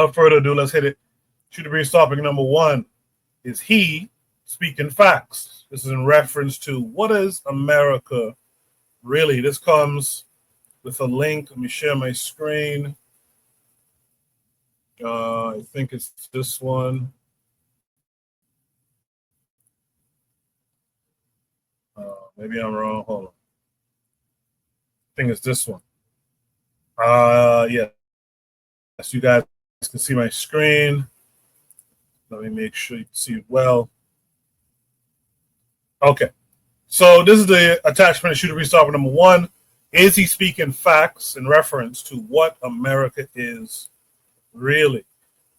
Without further ado, let's hit it. Shoot the breeze topic number one is he speaking facts. This is in reference to what is America really? This comes with a link. Let me share my screen. I think it's this one. Maybe I'm wrong. Hold on. I think it's this one. Yeah. So you guys can see my screen. Let me make sure you can see it well. Okay. So this is the attachment of Shoot the Breeze topic number one. Is he speaking facts in reference to what America is really?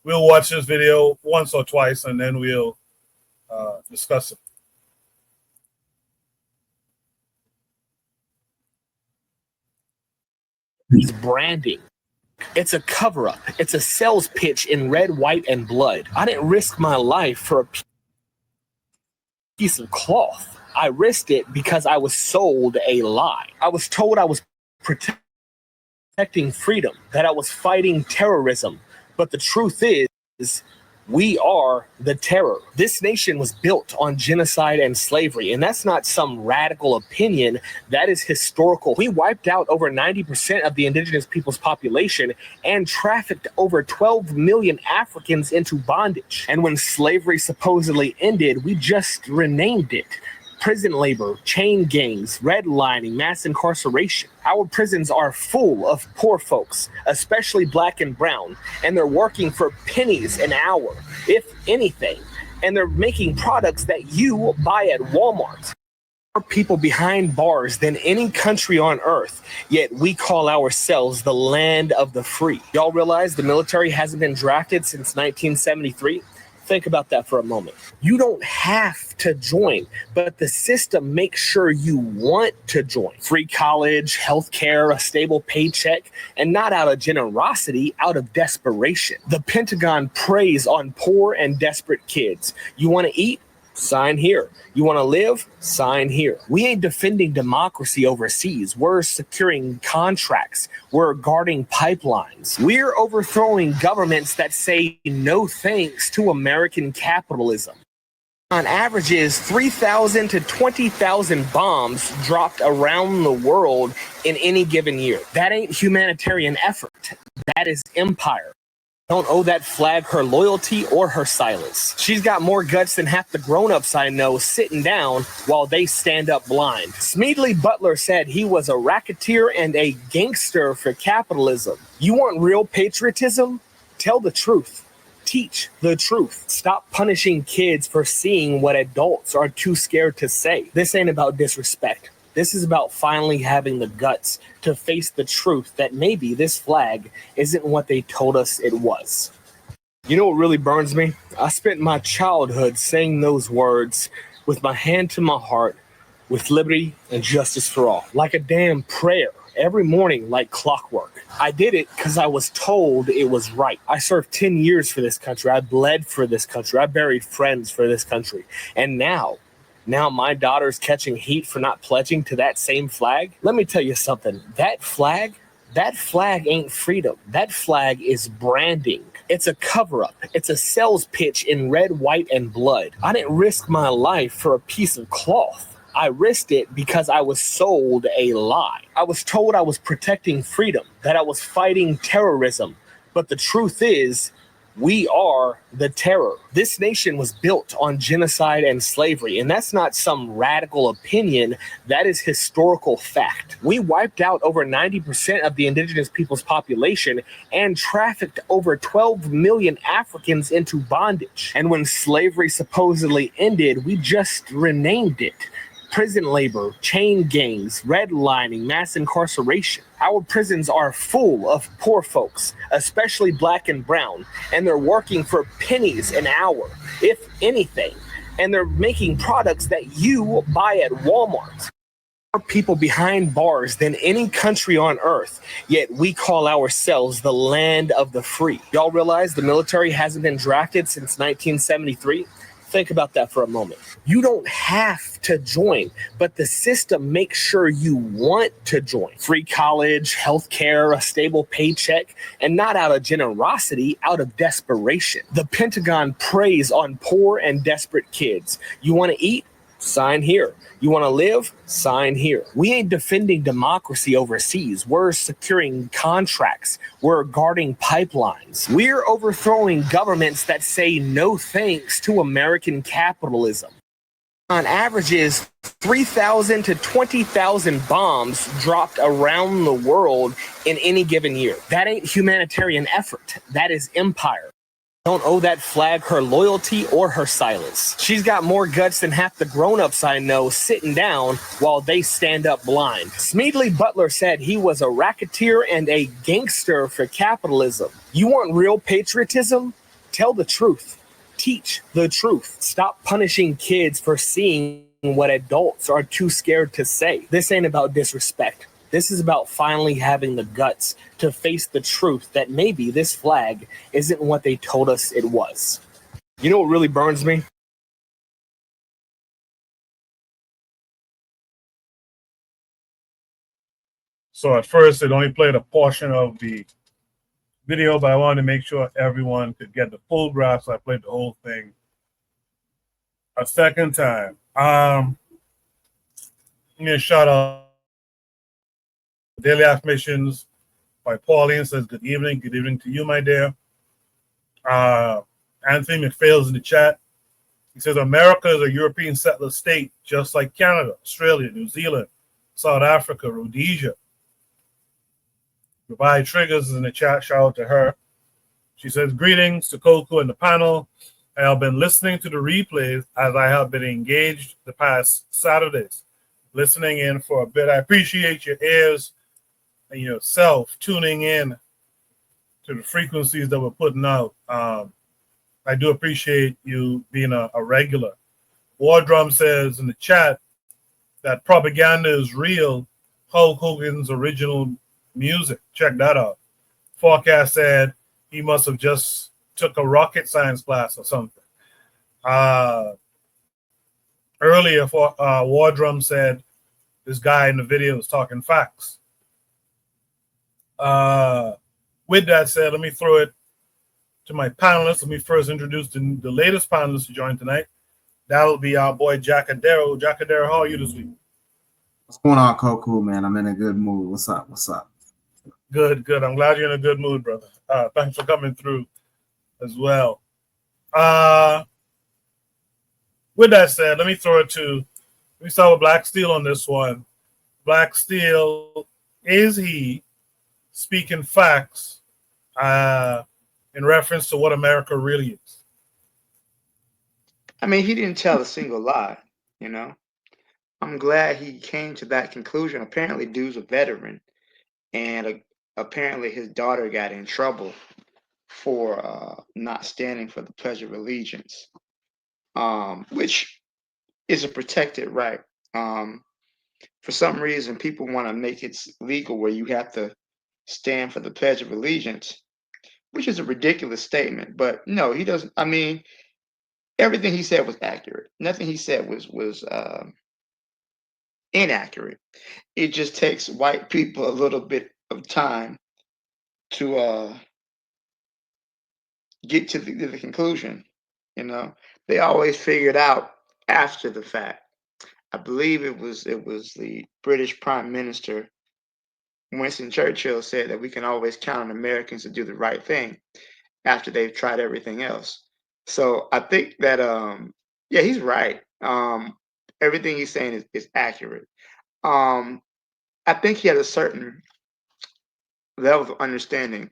We'll watch this video once or twice and then we'll discuss it. Branding. It's a cover-up. It's a sales pitch in red, white, and blood. I didn't risk my life for a piece of cloth. I risked it because I was sold a lie. I was told I was protecting freedom, that I was fighting terrorism. But the truth is, we are the terror. This nation was built on genocide and slavery, and that's not some radical opinion. That is historical. We wiped out over 90% of the indigenous people's population and trafficked over 12 million Africans into bondage. And when slavery supposedly ended, we just renamed it. Prison labor, chain gangs, redlining, mass incarceration. Our prisons are full of poor folks, especially black and brown, and they're working for pennies an hour, if anything, and they're making products that you buy at Walmart. More people behind bars than any country on earth, yet we call ourselves the land of the free. Y'all realize the military hasn't been drafted since 1973? Think about that for a moment. You don't have to join, but the system makes sure you want to join. Free college, healthcare, a stable paycheck, and not out of generosity, out of desperation. The Pentagon preys on poor and desperate kids. You want to eat? Sign here. You want to live? Sign here. We ain't defending democracy overseas. We're securing contracts. We're guarding pipelines. We're overthrowing governments that say no thanks to American capitalism. On average is 3,000 to 20,000 bombs dropped around the world in any given year. That ain't humanitarian effort. That is empire. Don't owe that flag her loyalty or her silence. She's got more guts than half the grown-ups I know sitting down while they stand up blind. Smedley Butler said he was a racketeer and a gangster for capitalism. You want real patriotism? Tell the truth. Teach the truth. Stop punishing kids for seeing what adults are too scared to say. This ain't about disrespect. This is about finally having the guts to face the truth that maybe this flag isn't what they told us it was. You know what really burns me? I spent my childhood saying those words with my hand to my heart, with liberty and justice for all, like a damn prayer every morning, like clockwork. I did it because I was told it was right. I served 10 years for this country. I bled for this country. I buried friends for this country. And now my daughter's catching heat for not pledging to that same flag. Let me tell you something. That flag ain't freedom. That flag is branding. It's a cover-up. It's a sales pitch in red, white, and blood. I didn't risk my life for a piece of cloth. I risked it because I was sold a lie. I was told I was protecting freedom, that I was fighting terrorism. But the truth is, we are the terror. This nation was built on genocide and slavery, and that's not some radical opinion. That is historical fact. We wiped out over 90% of the indigenous people's population and trafficked over 12 million Africans into bondage. And when slavery supposedly ended, we just renamed it. Prison labor, chain gangs, redlining, mass incarceration. Our prisons are full of poor folks, especially black and brown, and they're working for pennies an hour, if anything, and they're making products that you buy at Walmart. More people behind bars than any country on earth, yet we call ourselves the land of the free. Y'all realize the military hasn't been drafted since 1973? Think about that for a moment. You don't have to join, but the system makes sure you want to join. Free college, health care, a stable paycheck, and not out of generosity, out of desperation. The Pentagon preys on poor and desperate kids. You want to eat? Sign here. You want to live? Sign here. We ain't defending democracy overseas. We're securing contracts. We're guarding pipelines. We're overthrowing governments that say no thanks to American capitalism. On averages 3,000 to 20,000 bombs dropped around the world in any given year. That ain't humanitarian effort. That is empire. Don't owe that flag her loyalty or her silence. She's got more guts than half the grown-ups I know sitting down while they stand up blind. Smedley Butler said he was a racketeer and a gangster for capitalism. You want real patriotism? Tell the truth. Teach the truth. Stop punishing kids for seeing what adults are too scared to say. This ain't about disrespect. This is about finally having the guts to face the truth that maybe this flag isn't what they told us it was. You know what really burns me? So at first, it only played a portion of the video, but I wanted to make sure everyone could get the full grasp. So I played the whole thing a second time. I'm going to shout out Daily Affirmations by Pauline says, good evening. Good evening to you, my dear. Anthony McPhail's in the chat. He says, America is a European settler state, just like Canada, Australia, New Zealand, South Africa, Rhodesia. Goodbye Triggers is in the chat. Shout out to her. She says, greetings to Coco and the panel. I have been listening to the replays as I have been engaged the past Saturdays, listening in for a bit. I appreciate your ears and yourself tuning in to the frequencies that we're putting out. I do appreciate you being a regular. War Drum says in the chat that propaganda is real. Hulk Hogan's original music. Check that out. Forecast said he must have just took a rocket science class or something. Earlier, War Drum said this guy in the video was talking facts. With that said, let me throw it to my panelists. Let me first introduce the latest panelist to join tonight. That'll be our boy Jackadero. Jackadero, how are you this week? What's going on, Coco, man? I'm in a good mood. What's up? What's up? Good, good. I'm glad you're in a good mood, brother. Thanks for coming through as well. With that said, let me start with Black Steel on this one. Black Steel, is he speaking facts in reference to what America really is? I mean, he didn't tell a single lie, you know. I'm glad he came to that conclusion. Apparently, dude's a veteran, and apparently his daughter got in trouble for not standing for the Pledge of Allegiance, which is a protected right. For some reason, people want to make it legal where you have to stand for the Pledge of Allegiance, which is a ridiculous statement. But no, he doesn't. I mean, everything he said was accurate. Nothing he said was inaccurate. It just takes white people a little bit of time to get to the conclusion. You know, they always figure it out after the fact. I believe it was the British Prime Minister Winston Churchill said that we can always count on Americans to do the right thing after they've tried everything else. So I think that yeah, he's right. Everything he's saying is accurate. I think he has a certain level of understanding,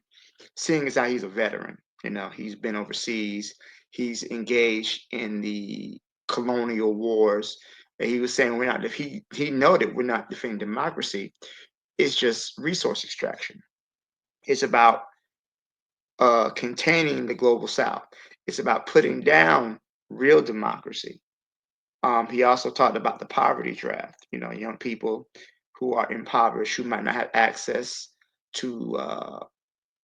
seeing as how he's a veteran. You know, he's been overseas. He's engaged in the colonial wars. And he was saying we're not. He noted we're not defending democracy. It's just resource extraction. It's about containing the global South. It's about putting down real democracy. He also talked about the poverty draft. You know, young people who are impoverished, who might not have access to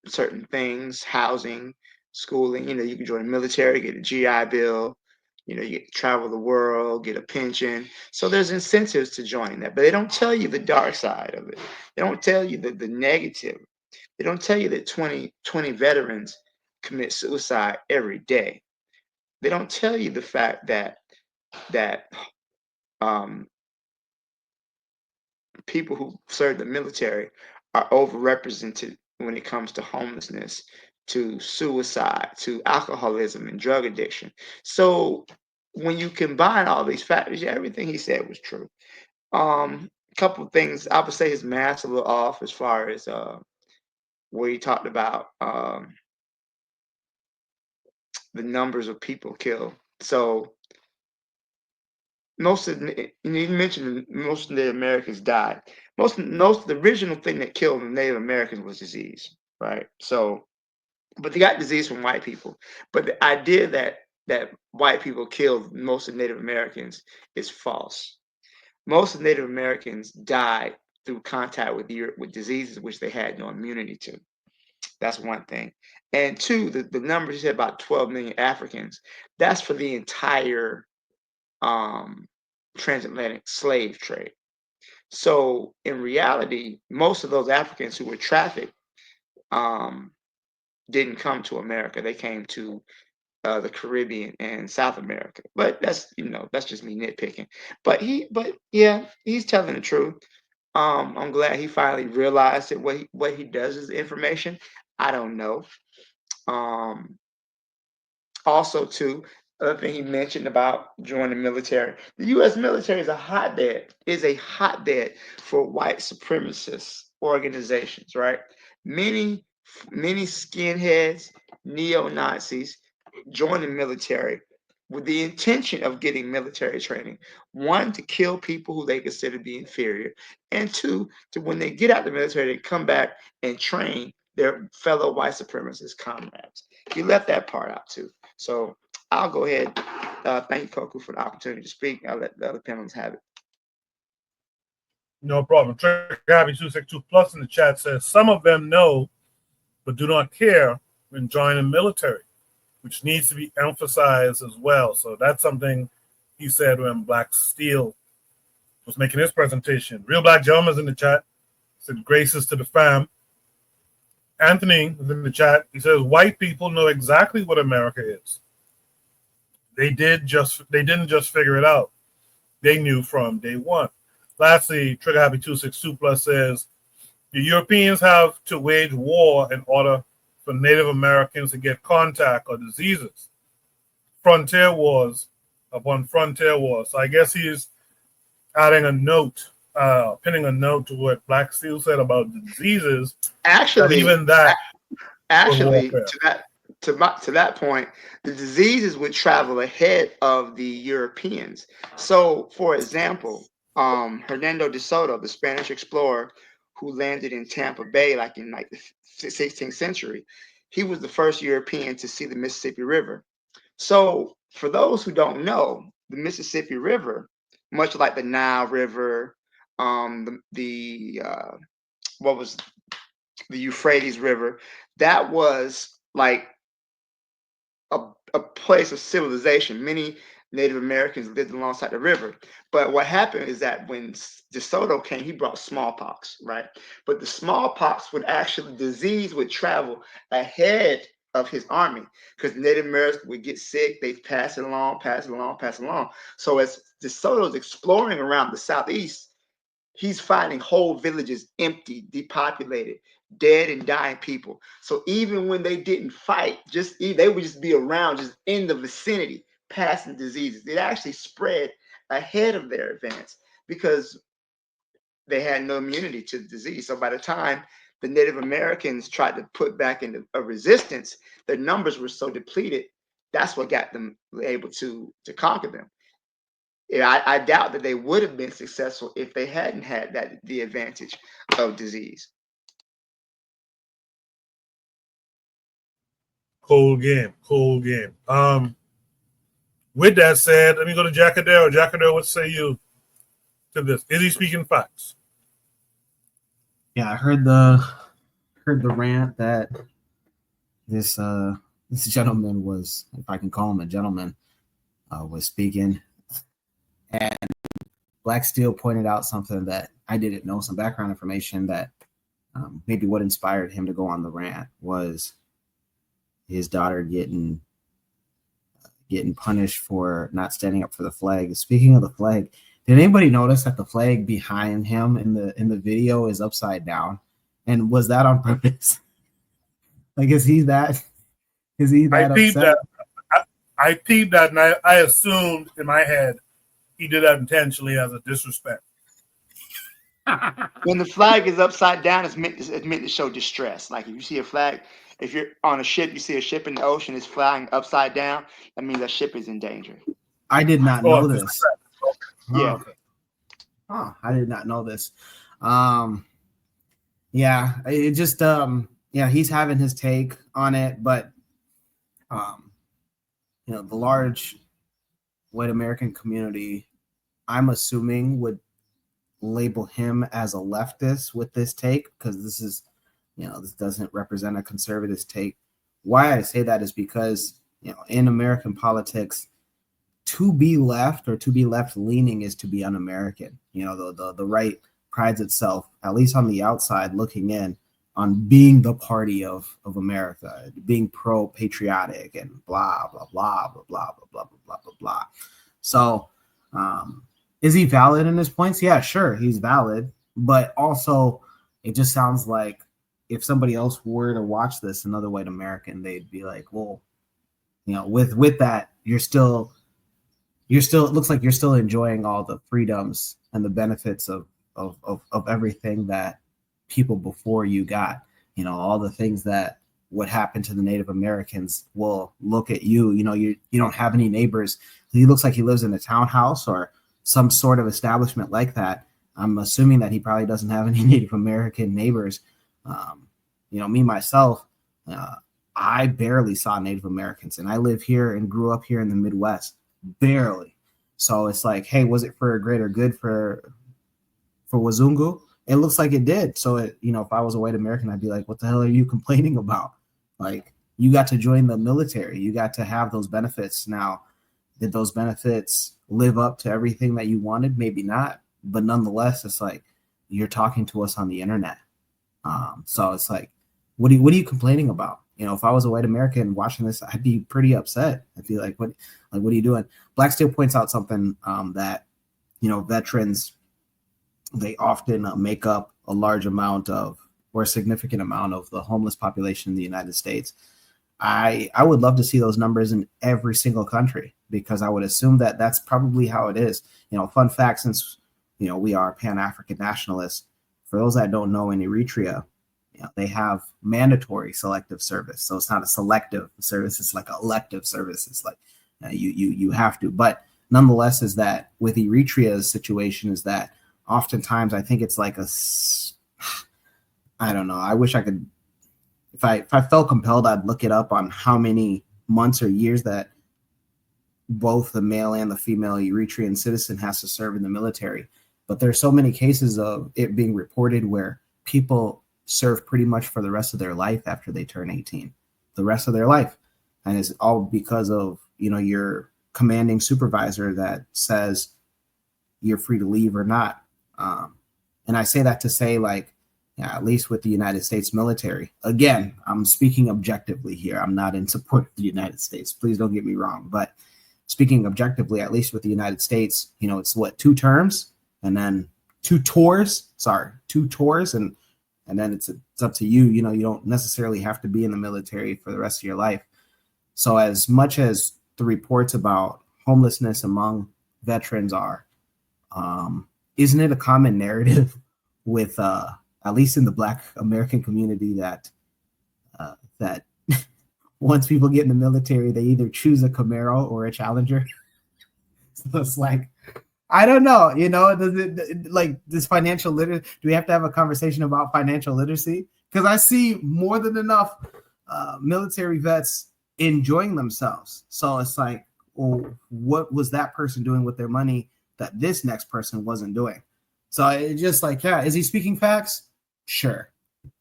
certain things, housing, schooling. You know, you can join the military, get a GI Bill, You know, you get to travel the world, get a pension. So there's incentives to joining that, but they don't tell you the dark side of it. They don't tell you the negative. They don't tell you that 20 veterans commit suicide every day. They don't tell you the fact that um, people who serve the military are overrepresented when it comes to homelessness, to suicide, to alcoholism and drug addiction. So when you combine all these factors, yeah, everything he said was true. A couple of things I would say his math's a little off as far as where he talked about the numbers of people killed. So most of you mentioned most of the Americans died. Most the original thing that killed the Native Americans was disease, right? So, but they got disease from white people. But the idea that white people killed most of Native Americans is false. Most of Native Americans died through contact with diseases which they had no immunity to. That's one thing. And two, the numbers you said about 12 million Africans, that's for the entire um, transatlantic slave trade. So in reality, most of those Africans who were trafficked um, didn't come to America. They came to the Caribbean and South America. But that's just me nitpicking. But yeah, he's telling the truth. I'm glad he finally realized that what he does is information. I don't know. Um, Also, too, other thing he mentioned about joining the military. The U.S. military is a hotbed for white supremacist organizations, right? Many, many skinheads, neo-Nazis join the military with the intention of getting military training. One, to kill people who they consider to be inferior, and two, to when they get out the military, they come back and train their fellow white supremacist comrades. He left that part out too. So I'll go ahead. Thank you, Koku, for the opportunity to speak. I'll let the other panelists have it. No problem. Gabi262 Plus in the chat says some of them know but do not care when joining the military, which needs to be emphasized as well. So that's something he said when Black Steel was making his presentation. Real Black Gentleman's in the chat. Said graces to the fam. Anthony is in the chat. He says white people know exactly what America is. They didn't just figure it out. They knew from day one. Lastly, Trigger Happy 262 Plus says the Europeans have to wage war in order for Native Americans to get contact or diseases. Frontier wars upon frontier wars. So I guess he's adding a note, pinning a note to what Black Steel said about the diseases. Actually, even that to that point, the diseases would travel ahead of the Europeans. So, for example, Hernando de Soto, the Spanish explorer who landed in Tampa Bay in the 16th century, he was the first European to see the Mississippi River. So, for those who don't know, the Mississippi River, much like the Nile River, what was the Euphrates River, that was like a place of civilization. Many Native Americans lived alongside the river. But what happened is that when De Soto came, he brought smallpox, right? But the smallpox disease would travel ahead of his army because Native Americans would get sick, they'd pass it along. So as De Soto's exploring around the Southeast, he's finding whole villages empty, depopulated, dead and dying people. So even when they didn't fight, they would just be around, just in the vicinity, passing diseases. It actually spread ahead of their advance because they had no immunity to the disease. So by the time the Native Americans tried to put back into a resistance, their numbers were so depleted. That's what got them able to conquer them. Yeah, I doubt that they would have been successful if they hadn't had the advantage of disease. Cold game. With that said, let me go to Jackadero. Jackadero, what say you to this? Is he speaking facts? Yeah, I heard the rant that this gentleman was, if I can call him a gentleman, was speaking, and Black Steel pointed out something that I didn't know, some background information that maybe what inspired him to go on the rant was his daughter getting punished for not standing up for the flag. Speaking of the flag, did anybody notice that the flag behind him in the video is upside down? And was that on purpose? Like, is he that I peeped upset? that. I peeped that, and I assumed in my head he did that intentionally as a disrespect. When the flag is upside down, it's meant to show distress. Like if you see a flag, if you're on a ship, you see a ship in the ocean, it's flying upside down. That means that ship is in danger. I did not know this. Yeah. I did not know this. Yeah, it just yeah, he's having his take on it, but you know, the large white American community, I'm assuming, would label him as a leftist with this take, because this is, you know, this doesn't represent a conservative take. Why I say that is because, you know, in American politics, to be left or to be left leaning is to be un-American. You know, the right prides itself, at least on the outside looking in, on being the party of America, being pro-patriotic and blah, blah, blah, blah, blah, blah, blah, blah, blah, blah. So is he valid in his points? Yeah, sure, he's valid. But also, it just sounds like if somebody else were to watch this, another white American, they'd be like, well, you know, with that, you're still, it looks like you're still enjoying all the freedoms and the benefits of everything that people before you got. You know, all the things that would happen to the Native Americans will look at you. You know, you don't have any neighbors. He looks like he lives in a townhouse or some sort of establishment like that. I'm assuming that he probably doesn't have any Native American neighbors. You know, me, myself, I barely saw Native Americans, and I live here and grew up here in the Midwest, barely. So it's like, hey, was it for a greater good for Wazungu? It looks like it did. So, you know, if I was a white American, I'd be like, what the hell are you complaining about? Like, you got to join the military. You got to have those benefits. Now, did those benefits live up to everything that you wanted? Maybe not. But nonetheless, it's like, you're talking to us on the internet. So it's like, what are you complaining about? You know, if I was a white American watching this, I'd be pretty upset. I'd be like, what are you doing? Black Steel points out something that, you know, veterans, they often make up a large amount of, or a significant amount of, the homeless population in the United States. I would love to see those numbers in every single country, because I would assume that that's probably how it is. You know, fun fact, since, you know, we are Pan-African nationalists, for those that don't know, in Eritrea, you know, they have mandatory selective service. So it's not a selective service, it's like an elective service. It's like you have to. But nonetheless, is that with Eritrea's situation is that oftentimes I think it's like I don't know. I wish I could, if I felt compelled, I'd look it up on how many months or years that both the male and the female Eritrean citizen has to serve in the military. But there's so many cases of it being reported where people serve pretty much for the rest of their life after they turn 18, the rest of their life. And it's all because of, you know, your commanding supervisor that says you're free to leave or not. And I say that to say, like, yeah, at least with the United States military, again, I'm speaking objectively here. I'm not in support of the United States. Please don't get me wrong. But speaking objectively, at least with the United States, you know, it's what, 2 terms and then 2 tours. And then it's up to you. You know, you don't necessarily have to be in the military for the rest of your life. So as much as the reports about homelessness among veterans are, isn't it a common narrative with at least in the Black American community that once people get in the military, they either choose a Camaro or a Challenger? So it's like, I don't know, you know, does it, like, this financial literacy, do we have to have a conversation about financial literacy? Because I see more than enough military vets enjoying themselves. So it's like, well, what was that person doing with their money that this next person wasn't doing? So it's just like, yeah, is he speaking facts? Sure.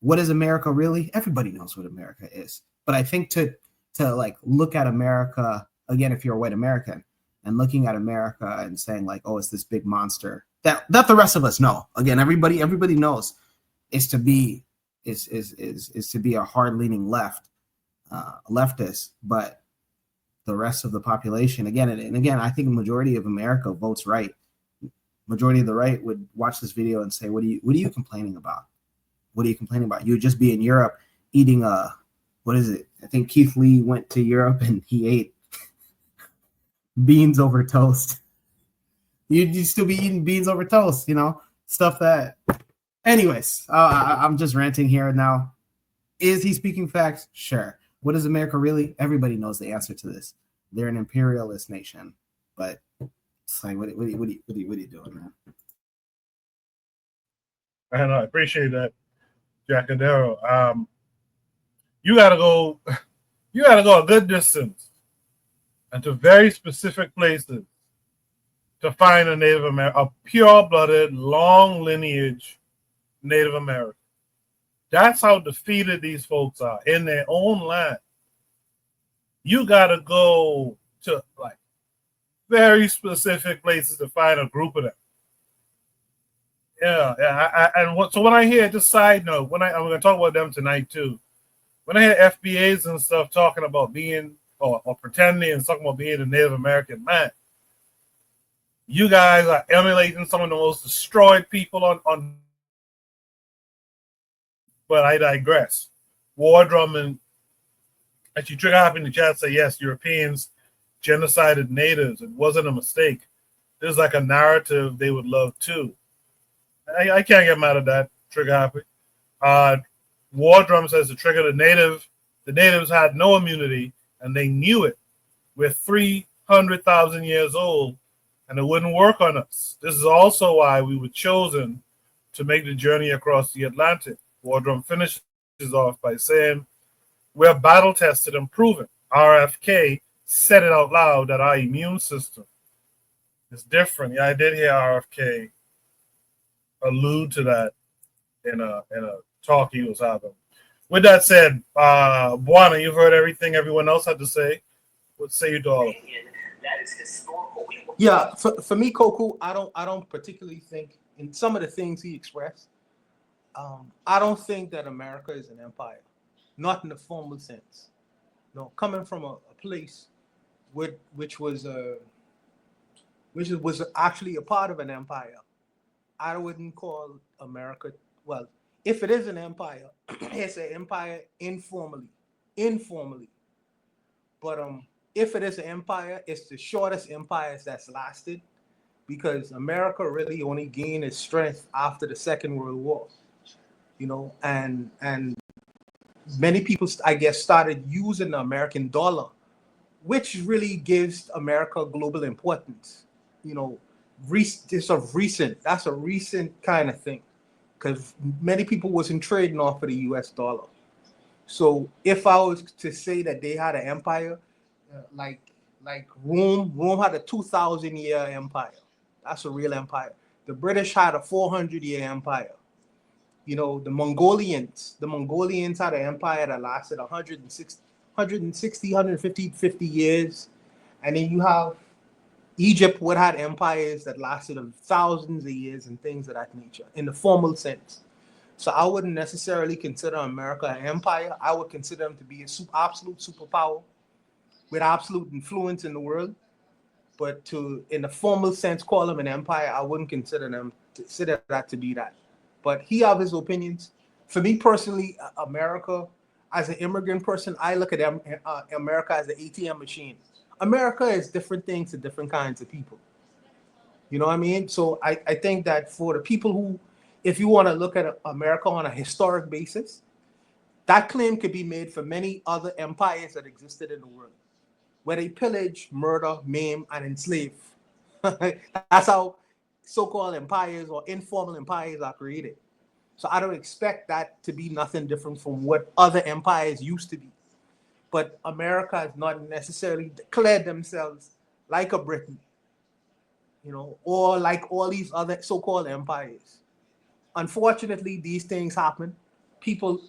What is America really? Everybody knows what America is. But I think to like look at America, again, if you're a white American, and looking at America and saying like, oh, it's this big monster that the rest of us know. Again, everybody knows is to be to be a hard leaning leftist, but the rest of the population, again and again, I think the majority of America votes right. Majority of the right would watch this video and say, what are you complaining about? What are you complaining about? You would just be in Europe eating what is it? I think Keith Lee went to Europe and he ate beans over toast. You'd still be eating beans over toast, stuff that. Anyways, I'm just ranting here now. Is he speaking facts? Sure. What is America really? Everybody knows the answer to this. They're an imperialist nation, but it's like, what are you doing, man? And I appreciate that, Jack Adero. You gotta go a good distance and to very specific places to find a Native American, a pure-blooded, long lineage Native American. That's how defeated these folks are in their own land. You gotta go to like very specific places to find a group of them. So when I hear, just side note, I'm going to talk about them tonight too. When I hear FBAs and stuff talking about being or pretending and talking about being a Native American man, you guys are emulating some of the most destroyed people on. But I digress. War Drummond, actually, Trigger Happy in the chat say yes, Europeans genocided natives. It wasn't a mistake. There's like a narrative they would love too. I can't get mad at that, Trigger Happy. War Drum says to trigger the natives had no immunity and they knew it. We're 300,000 years old and it wouldn't work on us. This is also why we were chosen to make the journey across the Atlantic. War Drum finishes off by saying, we're battle tested and proven. RFK said it out loud that our immune system is different. Yeah, I did hear RFK allude to that in a talk he was having. With that said, Buana, you've heard everything everyone else had to say. What say you, Dollar? That is historical. Yeah, for me, Koku, I don't particularly think in some of the things he expressed. I don't think that America is an empire, not in the formal sense. No, coming from a place which was actually a part of an empire. I wouldn't call America, well, if it is an empire, it's an empire informally. But if it is an empire, it's the shortest empire that's lasted because America really only gained its strength after the Second World War, and many people, I guess, started using the American dollar, which really gives America global importance, That's a recent kind of thing because many people wasn't trading off of the US dollar. So if I was to say that they had an empire, like Rome had a 2,000-year empire. That's a real empire. The British had a 400-year empire. The Mongolians had an empire that lasted 150 years. And then you have Egypt would have empires that lasted thousands of years and things of that nature in the formal sense. So I wouldn't necessarily consider America an empire. I would consider them to be an absolute superpower with absolute influence in the world. But in the formal sense, call them an empire, I wouldn't consider that to be that. But he have his opinions. For me personally, America, as an immigrant person, I look at America as the ATM machine. America is different things to different kinds of people. You know what I mean? So I think that for the people who, if you want to look at America on a historic basis, that claim could be made for many other empires that existed in the world, where they pillage, murder, maim, and enslave. That's how so-called empires or informal empires are created. So I don't expect that to be nothing different from what other empires used to be. But America has not necessarily declared themselves like a Britain, or like all these other so-called empires. Unfortunately, these things happen. People,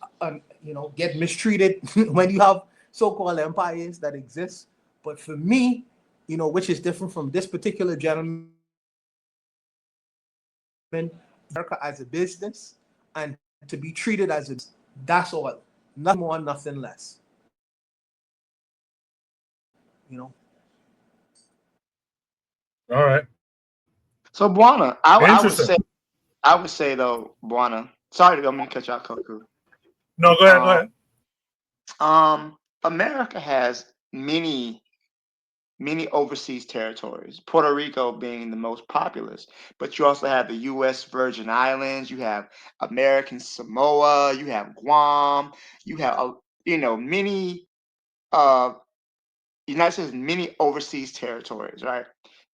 get mistreated when you have so-called empires that exist. But for me, which is different from this particular gentleman, America as a business, and to be treated as a, that's all. Nothing more, nothing less. All right. So Buana, Interesting. I would say though, Buana. Sorry to I'm gonna cut you out, Koku. No, go ahead. Go ahead. America has many overseas territories, Puerto Rico being the most populous, but you also have the U.S. Virgin Islands, you have American Samoa, you have Guam, you have many United States has many overseas territories, right?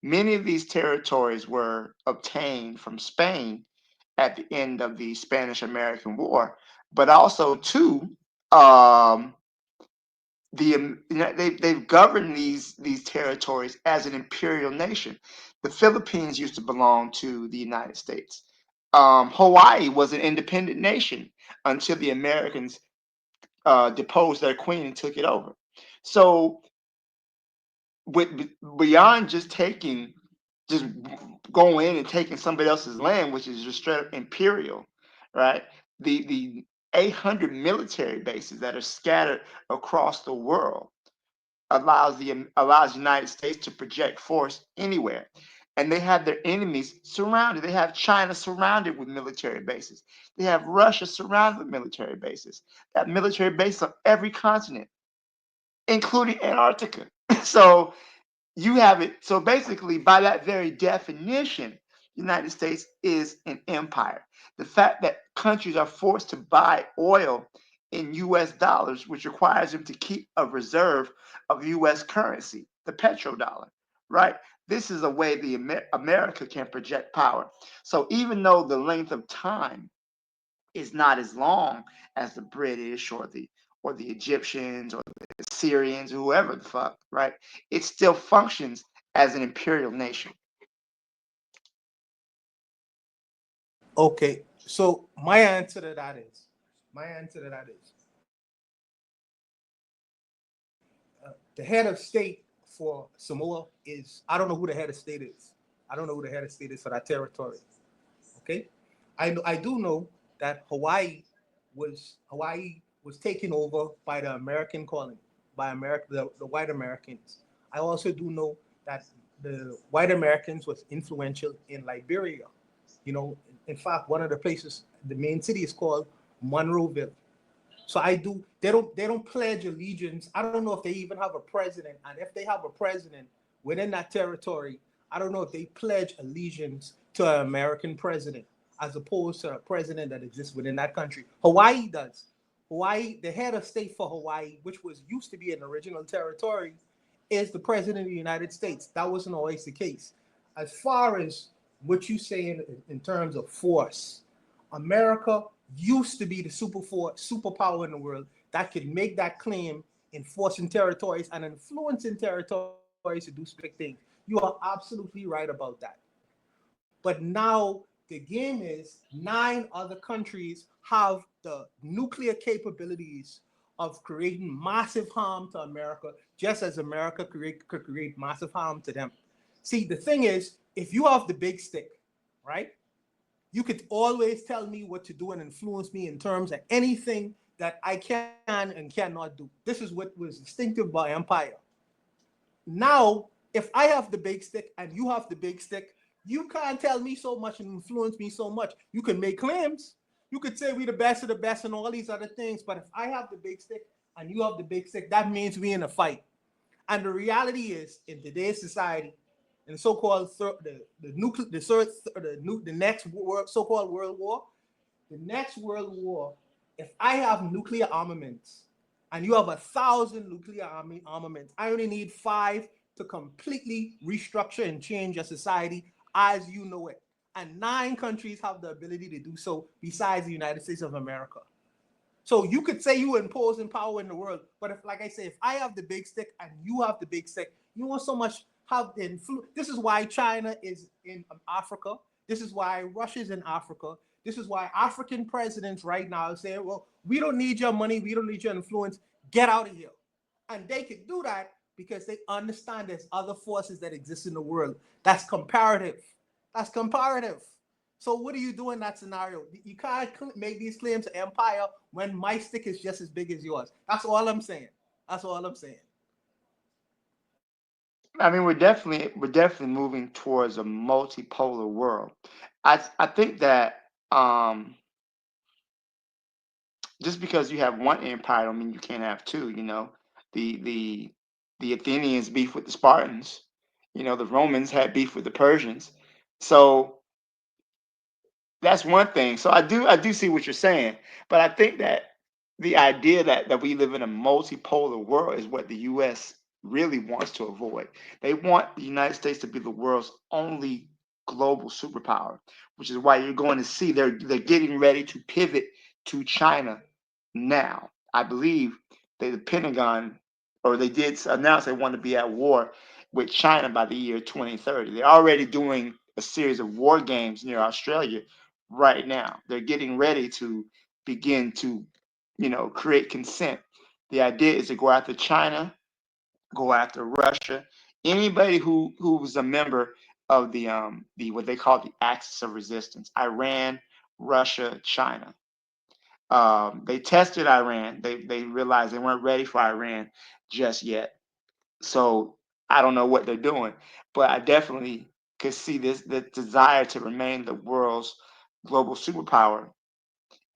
Many of these territories were obtained from Spain at the end of the Spanish American War, but also too, they've governed these territories as an imperial nation. The Philippines used to belong to the United States. Hawaii was an independent nation until the Americans deposed their queen and took it over. So, beyond just going in and taking somebody else's land, which is just straight up imperial, right? The 800 military bases that are scattered across the world allows the United States to project force anywhere. And they have their enemies surrounded. They have China surrounded with military bases. They have Russia surrounded with military bases. That military base on every continent, including Antarctica. So you have it. So basically, by that very definition, the United States is an empire. The fact that countries are forced to buy oil in US dollars, which requires them to keep a reserve of US currency, the petrodollar, right? This is a way America can project power. So even though the length of time is not as long as the British or the Egyptians or the Syrians, whoever the fuck, right? It still functions as an imperial nation. Okay, so my answer to that is, the head of state for Samoa is, I don't know who the head of state is. I don't know who the head of state is for that territory. Okay, I do know that Hawaii was taken over by the American colony, by America, the white Americans. I also do know that the white Americans was influential in Liberia. In fact, one of the places, the main city is called Monroeville. So they don't pledge allegiance. I don't know if they even have a president. And if they have a president within that territory, I don't know if they pledge allegiance to an American president as opposed to a president that exists within that country. Hawaii does. Hawaii, the head of state for Hawaii, which used to be an original territory, is the president of the United States. That wasn't always the case. As far as what you say in terms of force, America used to be the superpower in the world that could make that claim, enforcing territories and influencing territories to do specific things. You are absolutely right about that. But now the game is 9 other countries have the nuclear capabilities of creating massive harm to America, just as America could create massive harm to them. See, the thing is, if you have the big stick, right? You could always tell me what to do and influence me in terms of anything that I can and cannot do. This is what was distinctive about empire. Now, if I have the big stick and you have the big stick, you can't tell me so much and influence me so much. You can make claims. You could say we the best of the best and all these other things. But if I have the big stick and you have the big stick, that means we in a fight. And the reality is, in today's society, in the so-called the next so-called world war, the next world war, if I have nuclear armaments and you have 1,000 nuclear armaments, I only need 5 to completely restructure and change a society as you know it. And 9 countries have the ability to do so besides the United States of America. So you could say you imposing power in the world, but if, like I say, if I have the big stick and you have the big stick, you want so much have the influence. This is why China is in Africa. This is why Russia's in Africa. This is why African presidents right now say, well, we don't need your money. We don't need your influence. Get out of here. And they could do that because they understand there's other forces that exist in the world. That's comparative. That's comparative. So what do you do in that scenario? You can't make these claims to empire when my stick is just as big as yours. That's all I'm saying. That's all I'm saying. I mean, we're definitely moving towards a multipolar world. I think that just because you have one empire don't mean you can't have two. You know, the Athenians beef with the Spartans. You know, the Romans had beef with the Persians. So that's one thing. So I do see what you're saying, but I think that the idea that we live in a multipolar world is what the U.S. really wants to avoid. They want the United States to be the world's only global superpower, which is why you're going to see they're getting ready to pivot to China now. I believe the Pentagon, or they did announce they want to be at war with China by the year 2030. They're already doing a series of war games near Australia right now. They're getting ready to begin to, create consent. The idea is to go after China, go after Russia, anybody who's a member of the what they call the axis of resistance: Iran, Russia, China. They tested Iran. They realized they weren't ready for Iran just yet. So I don't know what they're doing, but I definitely could see the desire to remain the world's global superpower.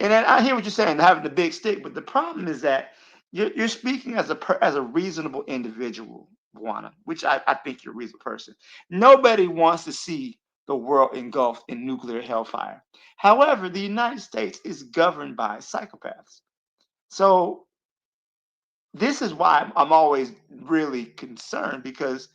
And then I hear what you're saying, having the big stick, but the problem is that you're speaking as a reasonable individual, Juana, which I think you're a reasonable person. Nobody wants to see the world engulfed in nuclear hellfire. However, the United States is governed by psychopaths. So this is why I'm always really concerned, because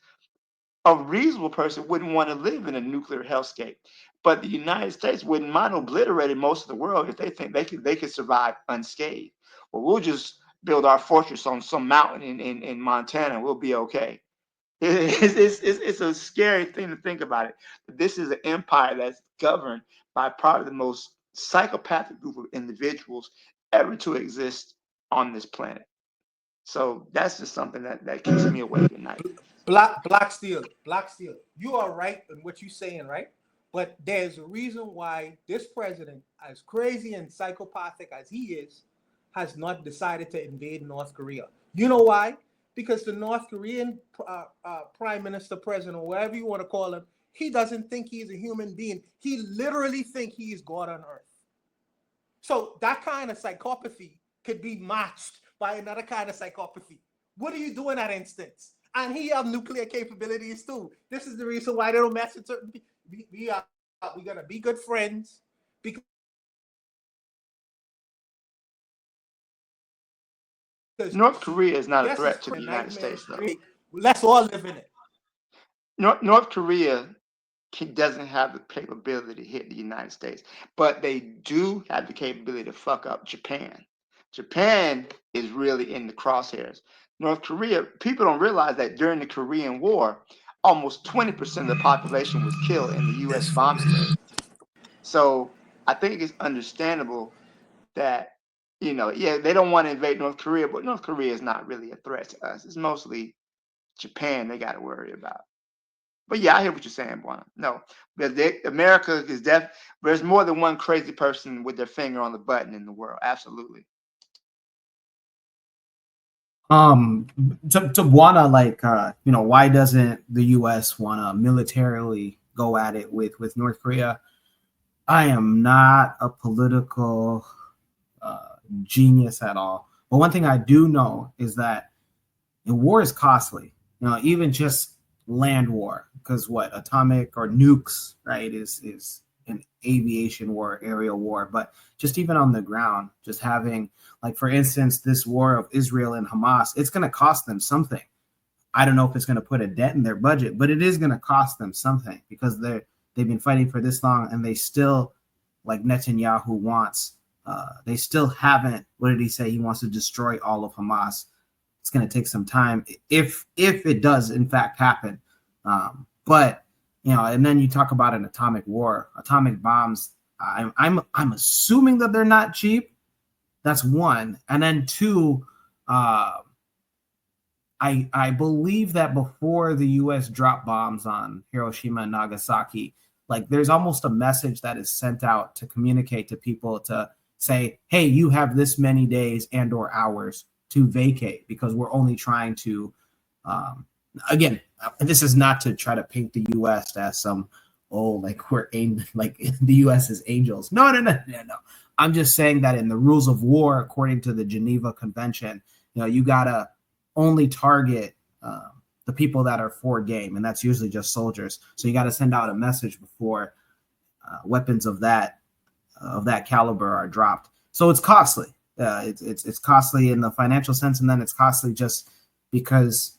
a reasonable person wouldn't want to live in a nuclear hellscape. But the United States wouldn't mind obliterating most of the world if they think they could survive unscathed. Well, we'll just build our fortress on some mountain in Montana and we'll be okay. It's a scary thing to think about it. This is an empire that's governed by probably the most psychopathic group of individuals ever to exist on this planet. So that's just something that keeps me awake at night. Black Steel. You are right in what you're saying, right? But there's a reason why this president, as crazy and psychopathic as he is, has not decided to invade North Korea. You know why? Because the North Korean prime minister, president, or whatever you want to call him, he doesn't think he's a human being. He literally thinks he is God on earth. So that kind of psychopathy could be matched by another kind of psychopathy. What do you do in that instance? And he have nuclear capabilities too. This is the reason why they don't mess with certain people. We're gonna be good friends because North Korea is not a threat to the United States, though. Let's all live in it. North Korea doesn't have the capability to hit the United States, but they do have the capability to fuck up Japan. Japan is really in the crosshairs. North Korea, people don't realize that during the Korean War, almost 20% of the population was killed in the U.S. bombing raid. So I think it's understandable that, they don't want to invade North Korea, but North Korea is not really a threat to us. It's mostly Japan they got to worry about. But yeah, I hear what you're saying, Buana. No, because America is there's more than one crazy person with their finger on the button in the world. Absolutely. To Buana, like, why doesn't the U.S. want to militarily go at it with North Korea? I am not a political genius at all, but one thing I do know is that war is costly. Even just land war, because atomic or nukes, right, is an aviation war, aerial war, but just even on the ground, just having, like, for instance, this war of Israel and Hamas, it's going to cost them something. I don't know if it's going to put a dent in their budget, but it is going to cost them something, because they've been fighting for this long, and they still, like Netanyahu wants, they still haven't, what did he say? He wants to destroy all of Hamas. It's going to take some time if it does in fact happen. But and then you talk about an atomic war, atomic bombs. I'm assuming that they're not cheap. That's one, and then two. I believe that before the U.S. dropped bombs on Hiroshima and Nagasaki, like there's almost a message that is sent out to communicate to people to say, hey, you have this many days and or hours to vacate, because we're only trying to, again, this is not to try to paint the U.S. as some, like we're like the U.S. is angels. No. I'm just saying that in the rules of war, according to the Geneva Convention, you gotta only target the people that are for game, and that's usually just soldiers. So you got to send out a message before weapons of that caliber are dropped. So it's costly. It's costly in the financial sense, and then it's costly just because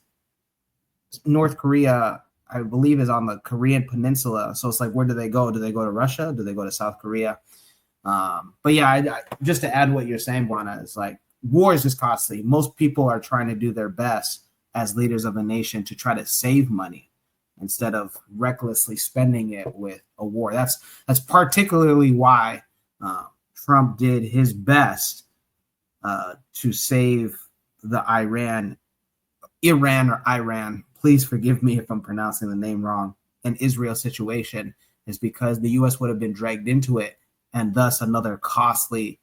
North Korea, I believe, is on the Korean peninsula. So it's like, where do they go? Do they go to Russia? Do they go to South Korea? But yeah, just to add what you're saying, Buana, it's like war is just costly. Most people are trying to do their best as leaders of a nation to try to save money instead of recklessly spending it with a war. That's particularly why Trump did his best to save the Iran, please forgive me if I'm pronouncing the name wrong, and Israel situation, is because the U.S. would have been dragged into it, and thus another costly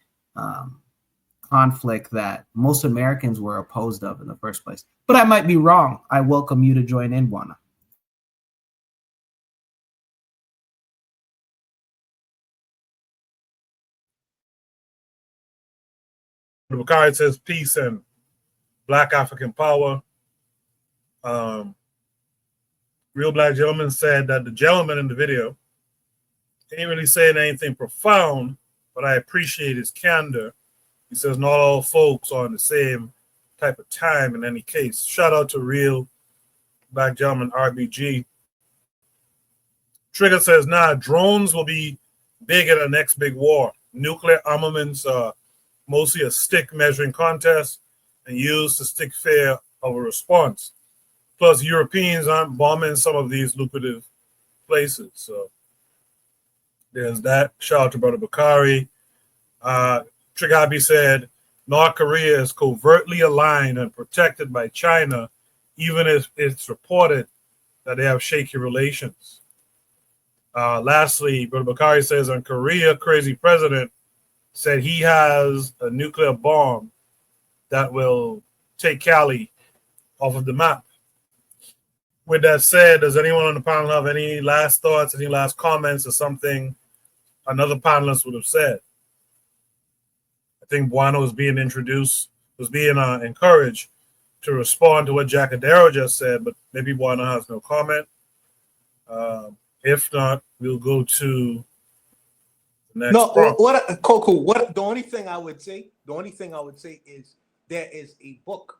conflict that most Americans were opposed of in the first place. But I might be wrong. I welcome you to join in, Buana. Bakari says peace and Black African power. Real Black Gentleman said that the gentleman in the video ain't really saying anything profound, but I appreciate his candor. He says not all folks are on the same type of time in any case. Shout out to Real Black Gentleman RBG. Trigger says, drones will be big at the next big war. Nuclear armaments are mostly a stick measuring contest and used to stick fair of a response. Plus, Europeans aren't bombing some of these lucrative places. So there's that. Shout out to Brother Bakari. Trigabi said, North Korea is covertly aligned and protected by China, even if it's reported that they have shaky relations. Lastly, Brother Bakari says, on Korea, crazy president said he has a nuclear bomb that will take Cali off of the map. With that said, does anyone on the panel have any last thoughts, any last comments, or something another panelist would have said? I think Buana was being encouraged to respond to what Jacadero just said, but maybe Buana has no comment. If not, we'll go to the next. No, Coco. The only thing I would say is there is a book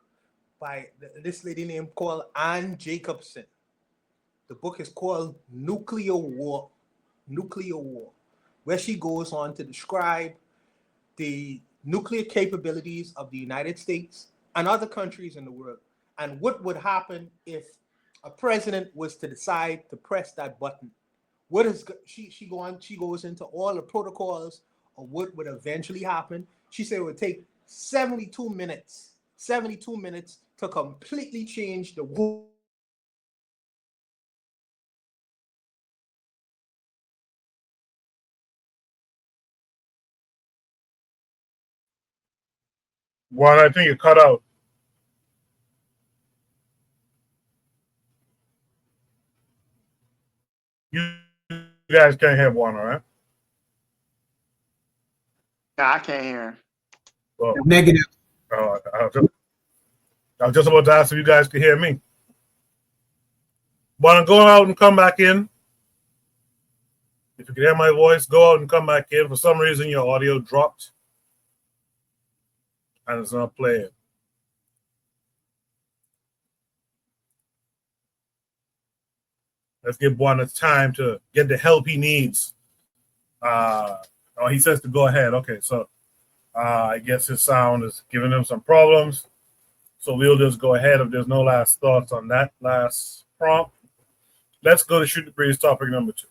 by this lady named called Ann Jacobson. The book is called Nuclear War, where she goes on to describe the nuclear capabilities of the United States and other countries in the world, and what would happen if a president was to decide to press that button. What is she goes into all the protocols of what would eventually happen. She said it would take 72 minutes to completely change the world. Buana, I think you cut out. You guys can't hear Buana, right? No, I can't hear him. Well, Negative. I was just about to ask if you guys could hear me. Buana, go out and come back in. If you can hear my voice, go out and come back in. For some reason, your audio dropped and it's not playing. Let's give Buana time to get the help he needs. He says to go ahead. Okay, so I guess his sound is giving him some problems. So we'll just go ahead if there's no last thoughts on that last prompt. Let's go to Shoot the Breeze topic number 2.